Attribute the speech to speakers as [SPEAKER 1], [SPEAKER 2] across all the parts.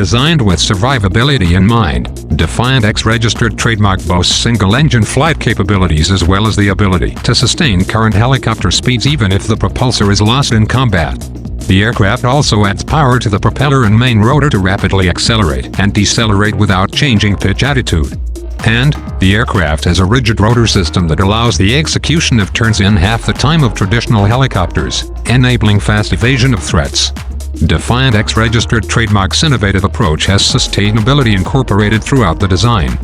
[SPEAKER 1] Designed with survivability in mind, DEFIANT X registered trademark boasts single-engine flight capabilities as well as the ability to sustain current helicopter speeds even if the propulsor is lost in combat. The aircraft also adds power to the propeller and main rotor to rapidly accelerate and decelerate without changing pitch attitude. And, the aircraft has a rigid rotor system that allows the execution of turns in half the time of traditional helicopters, enabling fast evasion of threats. DEFIANT X registered trademark's innovative approach has sustainability incorporated throughout the design.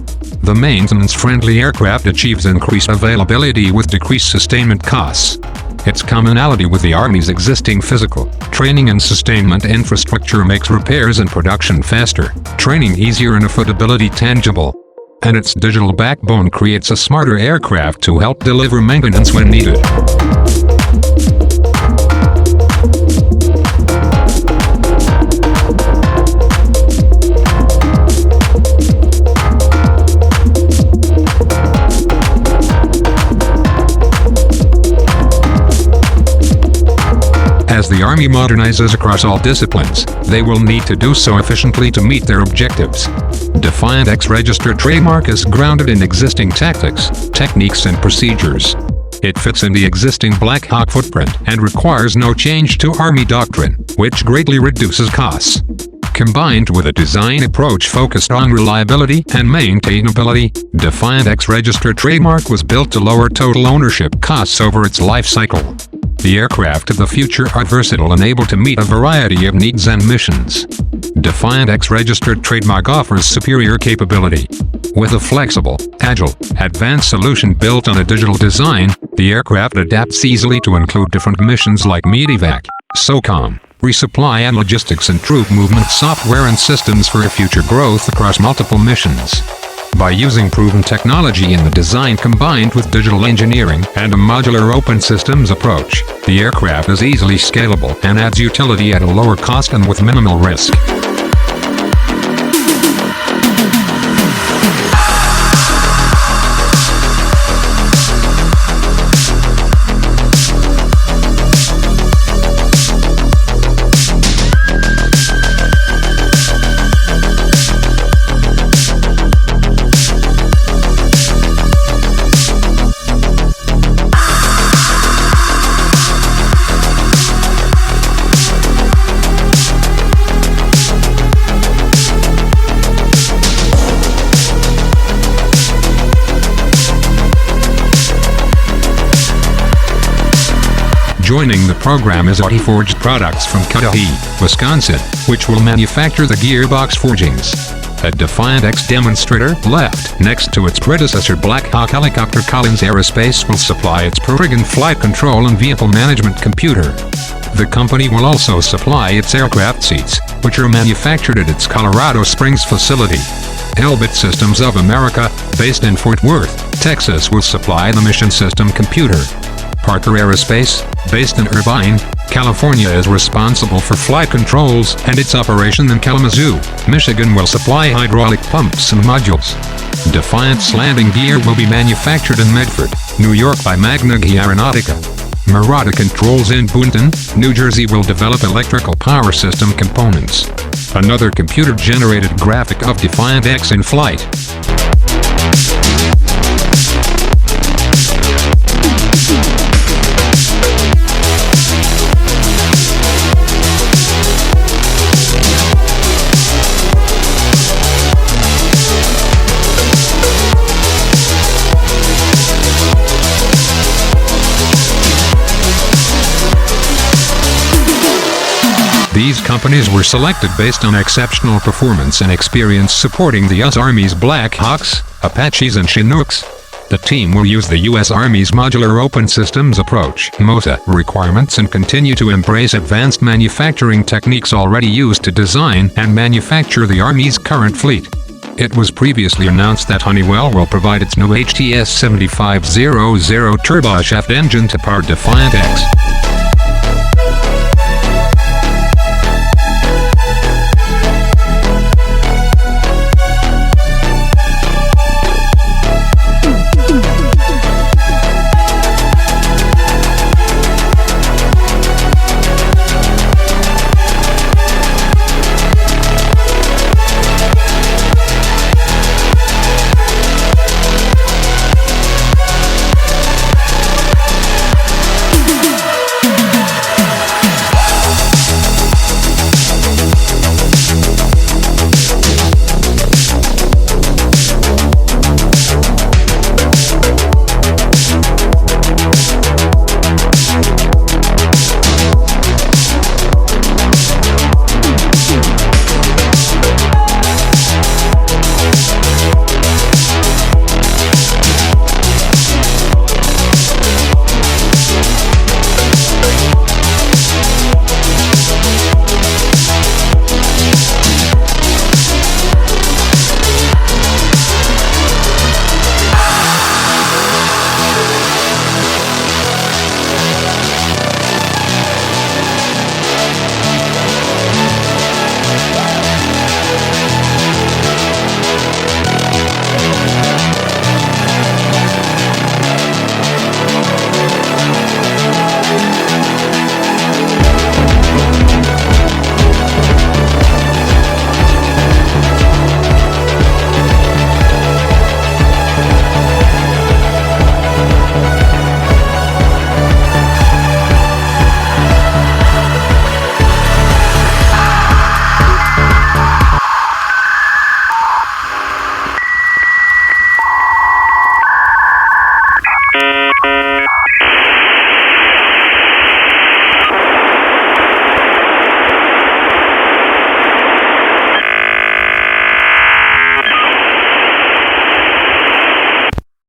[SPEAKER 1] The maintenance-friendly aircraft achieves increased availability with decreased sustainment costs. Its commonality with the Army's existing physical, training and sustainment infrastructure makes repairs and production faster, training easier and affordability tangible. And its digital backbone creates a smarter aircraft to help deliver maintenance when needed. As the Army modernizes across all disciplines, they will need to do so efficiently to meet their objectives. DEFIANT X registered trademark is grounded in existing tactics, techniques and procedures. It fits in the existing Black Hawk footprint and requires no change to Army doctrine, which greatly reduces costs. Combined with a design approach focused on reliability and maintainability, DEFIANT X registered trademark was built to lower total ownership costs over its life cycle. The aircraft of the future are versatile and able to meet a variety of needs and missions. DEFIANT X registered trademark offers superior capability. With a flexible, agile, advanced solution built on a digital design, the aircraft adapts easily to include different missions like medevac, SOCOM, resupply and logistics and troop movement software and systems for future growth across multiple missions. By using proven technology in the design combined with digital engineering and a modular open systems approach, the aircraft is easily scalable and adds utility at a lower cost and with minimal risk. Joining the program is Forged Products from Cudahy, Wisconsin, which will manufacture the gearbox forgings. A DEFIANT X demonstrator left next to its predecessor Black Hawk helicopter. Collins Aerospace will supply its Prurigan flight control and vehicle management computer. The company will also supply its aircraft seats, which are manufactured at its Colorado Springs facility. Elbit Systems of America, based in Fort Worth, Texas, will supply the mission system computer. Parker Aerospace, based in Irvine, California, is responsible for flight controls and its operation in Kalamazoo, Michigan, will supply hydraulic pumps and modules. DEFIANT's landing gear will be manufactured in Medford, New York by Magna Aeronautica. Murata Controls in Boonton, New Jersey will develop electrical power system components. Another computer-generated graphic of DEFIANT X in flight. These companies were selected based on exceptional performance and experience supporting the U.S. Army's Black Hawks, Apaches and Chinooks. The team will use the U.S. Army's modular open systems approach (MOSA) requirements and continue to embrace advanced manufacturing techniques already used to design and manufacture the Army's current fleet. It was previously announced that Honeywell will provide its new HTS 7500 turboshaft engine to power DEFIANT X.